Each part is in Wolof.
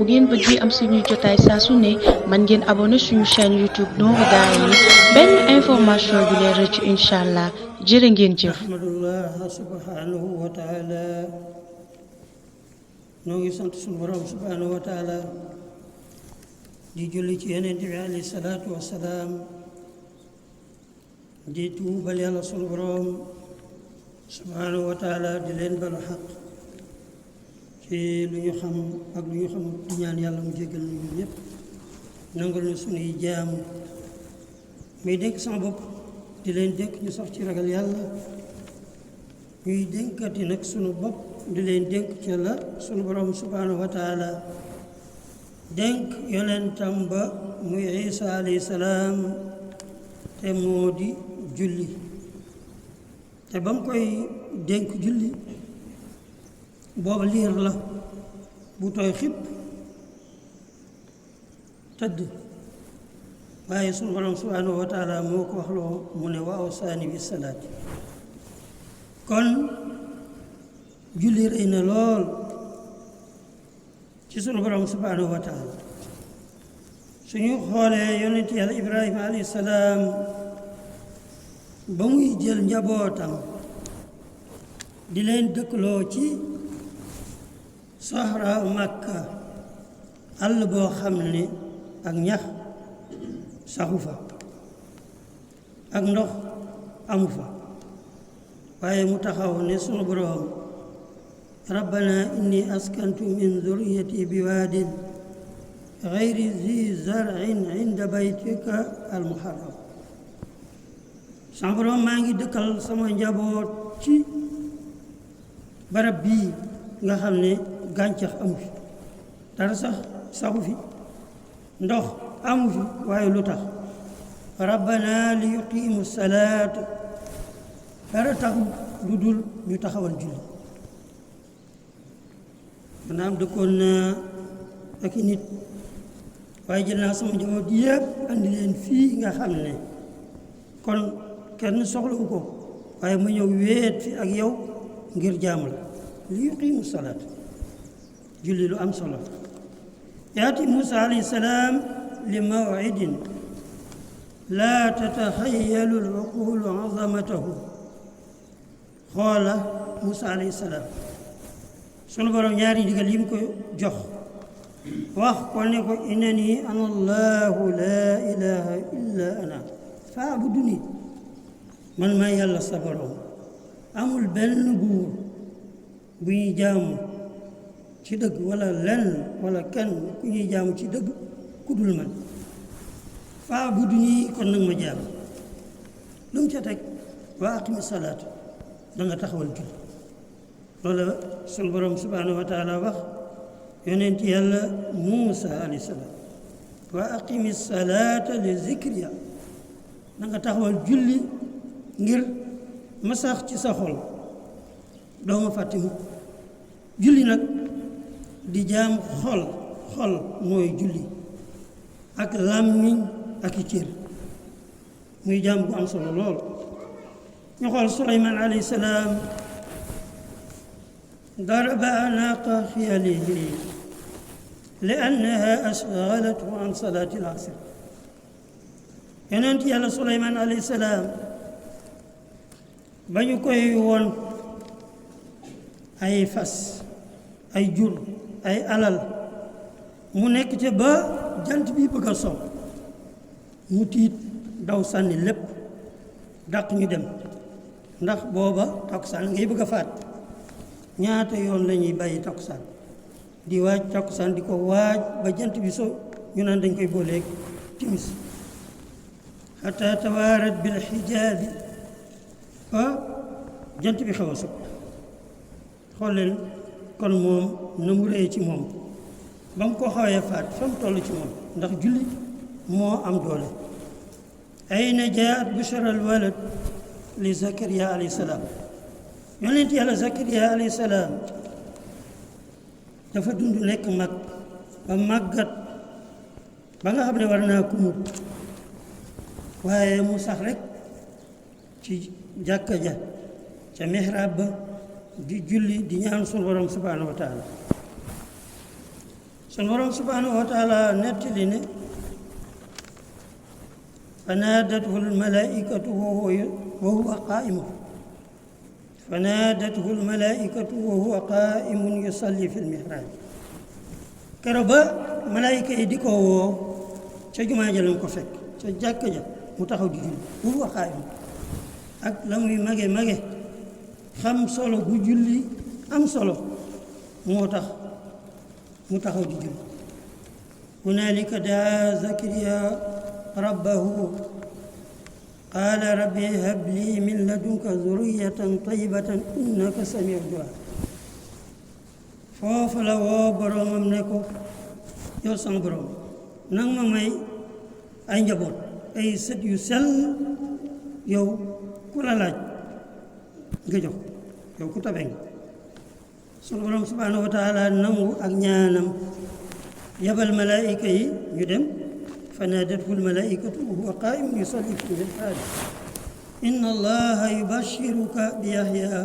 bu ngeen bëggee am suñuy jotaay saa su ne man ngeen abonné suñu chaîne YouTube Nourou Darayni benn information du leen rëcc incha allah jërë ngeen jëf. ahmadullah subhanahu wa taala noo ngi sant suñu borom subhanahu wa taala di julli ci yonent bi alayhi salaatu wasalaam di tuubal yàlla suñu borom subhanahu wa taala di leen balu xaq ci lu ñu xam ak lu ñu xamul di ñaan yàlla mu jéggal ñu ñëpp nangul na suñuy jaamu muy dénk sama bopp di leen dénk ñu sax ci ragal yàlla ñuy dénkati nag sunu bopp di leen dénk ca la sunu borom subhanahu wa taala dénk yonentam ba muy Isa alayhi salaam te moo di julli te ba mu koy dénk julli booba liir la bu tooy xib tëdd waaye sunu borom subhanahu wa taala moo ko wax loo mu ne wa awsaani bi salaati kon julli rëy na lool ci sunu borom subhanahu wa taala suñu xoolee yonent yàlla ibrahima alayhi salaam ba muy jël njabootam di leen dëkkaloo ci sahra makka àll boo xam ne ak ñax saxu fa ak ndox amu fa waaye mu taxaw ne sunu boroom rabbana inni askantu min zurriyati biwaadin gayri zi zar'in inda baytika almuharram sama boroom maa ngi dëkkal sama njaboot ci barab bii nga xam ne gàncax amu fi dara sax saxu fi ndox amu fi waaye lu tax rabbana li yuqimu salaat dara taxu lu dul ñu taxawal julli maanaam dëkkoon naa ak i nit waaye jël naa sama njaboot yëpp andi leen fii nga xam ne kon kenn soxlawu ko waaye ma ñëw wéet fi ak yow ngir jaamu la li yuqimu salaat julli lu am solo yaati Muusa alayhi salaam li maw'idin laa tataxayyalu al-uqulu azamatahu xoola Muusa alayhi salaam sunu borom ñaari ndigal yi mu ko jox wax ko ne ko innani ana allahu laa ilaha illa ana faabuduni man maa yàlla sa borom amul benn buur bu ñuy jaamu ci dëgg wala lenn wala kenn ku ñuy jaamu ci dëgg ku dul man faabuduni kon nag ma jaam lu mu ca teg wa aqimi salaat da nga taxawal julli loolu sunu borom subhanahu wa taala wax yonent yàlla Muusa alayhi salaam wa aqimi salaata li zikriya da nga taxawal julli ngir ma sax ci sa xol doo ma fàtte mukk julli nag di jaam xol mooy julli ak làmmiñ ak i cër muy jaam bu am solo lool ñu xool Suleymaan alayhi salaam daraba anaqa xiyalihi li annaha ashgalathu an salaati al asr yonent yàlla Suleymaan alayhi salaam ba ñu koy woon ay fas ay jur ay alal mu nekk ca ba jant bi bëgg a sow mu tiit daw sànni lépp dàq ñu dem ndax booba takkusaan ngay bëgg a faat ñaata yoon la ñuy bàyyi takkusaan di waaj takkusaan di ko waaj ba jant bi so ñu naan dañ koy booleeg timis xataa tawaarat bil xijaabi ba jant bi xaw a sëpp xool leen kon moom na mu rëy ci moom ba mu ko xawee faat fa mu toll ci moom ndax julli moo am doole ayna jaat bushra al walad li Zakariya alayhi salaam yonent yàlla Zakariya alayhi salaam dafa dund nekk mag ba màggat ba nga xam ne war naa kumut waaye mu sax rek ci jàkka ja ca mihrab ba di julli di ñaan sunu borom subhanahu wa taala sun borom subhanahu wa taala nettali ne فنادته الملائكة وهو قائم فنادته الملائكة وهو قائم يصلي في المحراب كربا ملائكة يديكو ca jumaa ja lañ ko fekk ca jàkka ja mu taxaw di julli وهو قائم ak la muy mage xam solo gu julli am solo moo tax mu taxaw di julli هنالك دعا زكريا ربه قال ربي هب لي من لدنك ذرية طيبة إنك سميع الدعاء foofu la woo boroomam ne ko yow sama boroom nang ma may ay njaboot ay sët yu sell yow ku la laaj nga jox yow ku tabe nga sunu boroom subhanahu wa taala nangu ak ñaanam yabal malaayika yi ñu dem فنادته الملائكة وهو قائم يصلي في المحراب إن الله يبشرك بيحيى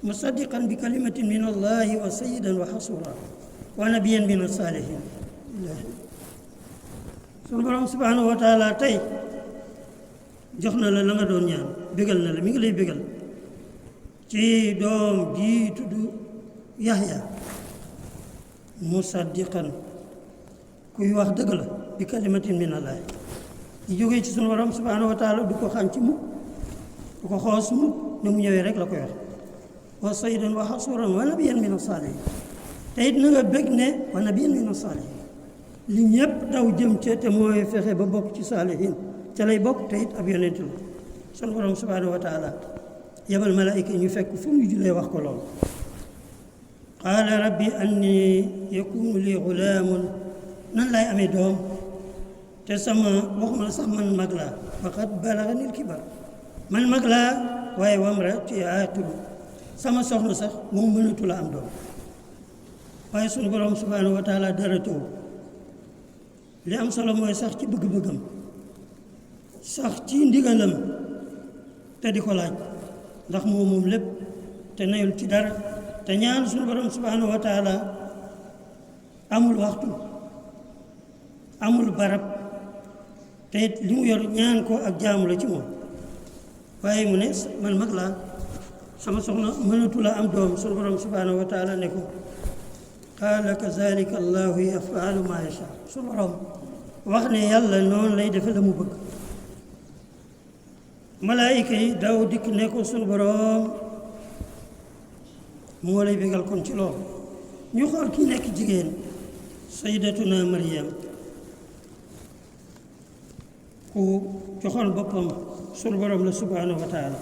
مصدقا بكلمة من الله وسيدا وحصورا ونبيا من الصالحين سبحانه وتعالى تي joxna la nga doon ñaan bégal na la mi ngi lay bégal ci doom ji tudd Yahya musaddiqan kuy wax dëgg la bi kalimatin min Allah di jógee ci sunu borom subhanahu wa taala du ko xam ci mukk du ko xoos mukk ne mu ñëwee rek la koy wax wa sayyidan wa hasuran wa nabiyyan min as-salihin te it na nga bëgg ne wa nabiyyan min as-salihin li ñëpp daw jëm ca te mooy fexe ba bokk ci saalihin ca lay bokk te it ab yonent la sunu borom subhanahu wa taala yabal malaayika ñu fekk fu mu julee wax ko loolu qaala rabbi anni yakunu li ghulaamun nan laay amee doom te sama waxuma la sax man mag laa faqad balagani al-kibar man mag laa waaye wamraati aaqiru sama soxna sax moom mënatu la am doom waaye sunu borom subhanahu wa taala dara taw li am solo mooy sax ci bëgg-bëggam sax ci ndigalam te di ko laaj ndax moom lépp te nayul ci dara te ñaan sunu borom subhanahu wa taala amul waxtu amul barab te it li mu yor ñaan ko ak jaamu la ci moom waaye mu ne man mag laa sama soxna mënatu la am doom sunu borom subhanahu wa taala ne ko qaala kazalika allahu yafalu ma yasha sunu borom wax ne yàlla noonu lay defe la mu bëgg malaayika yi daw dikk ne ko sunu borom moo lay bégal kon ci loolu ñu xool ki nekk jigéen sayyidatuna Maryam ku joxoon boppam sunu borom la subhanahu wa taala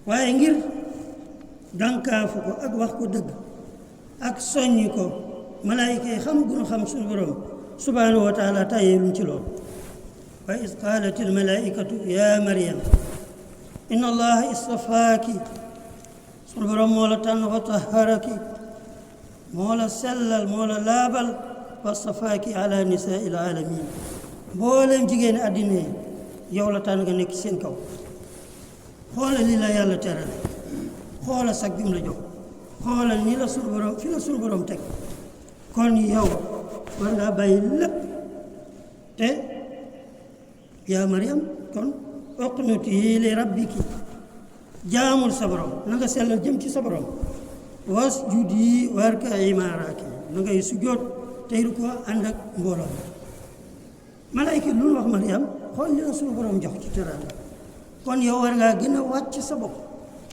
waaye ngir dànkaafu ko ak wax ko dëgg ak soññi ko malaayika yi xam gu ñu xam sunu borom subhanahu wa taala tàyyeeluñ ci loolu wa iz qaalat al malaikatu ya Maryam inna allaha istafaaki sunu borom moo la tànn wa taharaki moo la sellal moo la laabal wa stafaaki ala nisaa il alamin mboolem jigéen àddina yi yow la tànn nga nekk seen kaw xoolal li la yàlla terale xoolal sag bi mu la jox xoolal ni la sunu borom fi la sunu borom teg kon yow war ngaa bàyyi lépp te yaa Maryam kon uqnuti li rabbiki jaamul sa borom na nga sellal jëm ci sa borom wasjudi warka'i ma'a raaki'iin na ngay sujjóot tey ko ànd ak mbooloo malaayka lu wax Maryam xool li la sunu borom jox ci teraanga kon yow war ngaa gën a wàcc sa bopp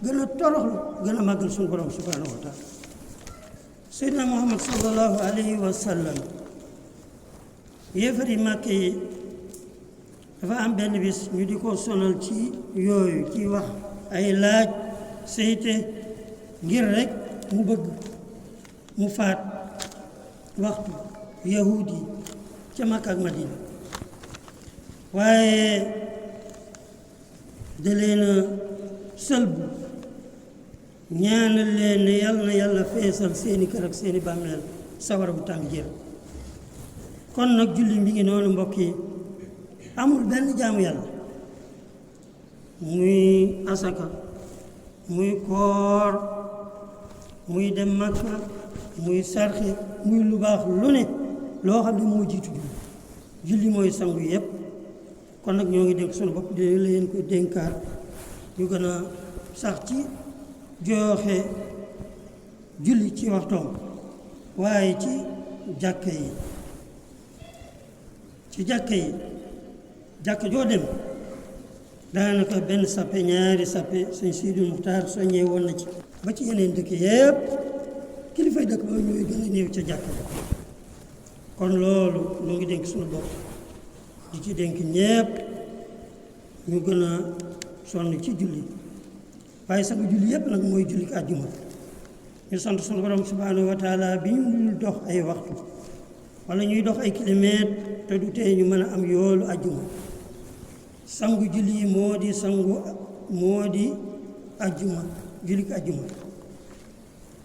gën a toroxlu gën a màggal sunu borom subhanahu wa taala Seydina Muhammad sallallahu alayhi wa sallam yéefari Màkka yi dafa am benn bis ñu di ko sonal ci yooyu ci wax ay laaj seyte ngir rek mu bëgg mu faat waxtu yahud yi ca Makka ak Madina waaye da leen a sëlbu ñaanal leen ne yàlla na yàlla feesal seeni kër ak seeni bàmmeel sawara bu tàng jër kon nag julli mi ngi noonu mbokk yi amul benn jaamu yàlla muy asaka muy koor muy dem Makka muy sarxe muy lu baax lu ne loo xam ne moo jiitu julli mooy sangu yëpp. kon nag ñoo ngi dénk sunu bopp di leen ko dénkaat ñu gën a sax ci joxe julli ci waxtoom waaye ci jàkka yi jàkka joo dem daanaka benn sappe ñaari sappe sëñ Sidul Muxtaar soññee woon na ci ba ci yeneen dëkk yëpp kilifay dëkk ba ñooy gën a néew ca jàkka ba kon loolu ñoo ngi dénk sunu bopp di ci dénk ñépp ñu gën a sonn ci julli waaye sax julli yépp nag mooy julli àjjuma ñu sant sunu borom subhanahu wa taala bi ñu dox ay waxtu wala ñuy dox ay kilomètres te du tee ñu mën a am yoolu àjjuma sangu julli moo di àjjuma julli àjjuma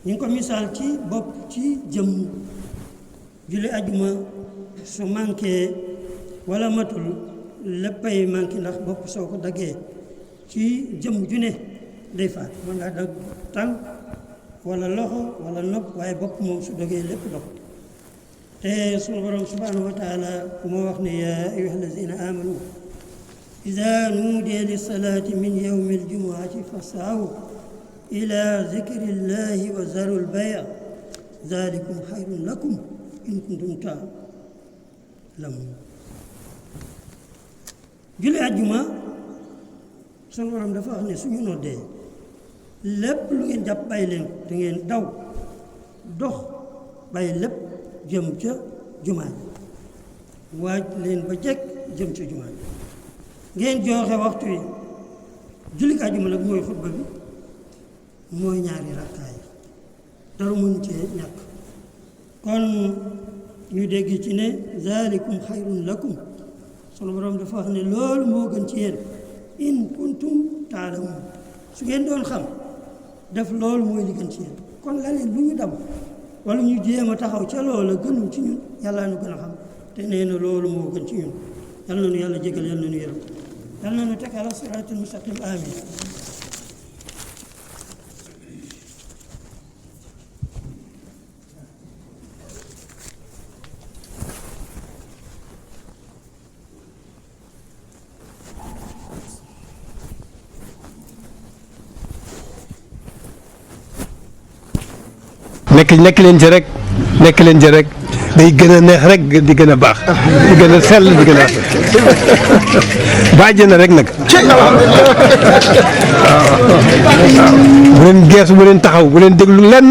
ñu ngi ko misaal ci bopp ci jëmm julli àjjuma su manqué wala matul léppay manqué ndax bopp soo ko daggee ci jëmm ju ne day faat mën ngaa dagg tànk wala loxo wala nopp waaye bopp moom su dogee lépp dog te sunu borom subhanahu wa taala moo wax ne yaa ayyuha allazina amanu ida nuudiya lissalaati min yawmi aljumuati fasaaw ila zikri llahi wa zaru lbaya zalikum xayrun lakum in kuntum taalamun julli àjjuma sunu borom dafa wax ne suñu noddee lépp lu ngeen jàpp bàyyi leen ko da ngeen daw dox bàyyi lépp jëm ca jumaa ji waaj leen ba jekk jëm ca jumaa ji ngeen joxe waxtu yi julli àjjuma nag mooy xutba bi mooy ñaari rakkaay dara mënu cee ñàkk kon ñu dégg ci ne zalikum xayrun lakum sunu borom dafa wax ne loolu moo gën ci yéen in kuntum taalamun su ngeen doon xam def loolu mooy li gën ci yéen kon leneen lu ñu dam wala ñu jéem a taxaw ca loola gënul ci ñun yàlla nu gën a xam te nee na loolu moo gën ci ñun yal na nu yàlla jégal yal na nu yërëm yal na nu teg ala siraatil mustaqim amin nekk leen ci rek day gën a neex rek di gën a baax di gën a sell di gën a bàjj na rek nag bu leen geesu bu leen taxaw bu leen déglu lenn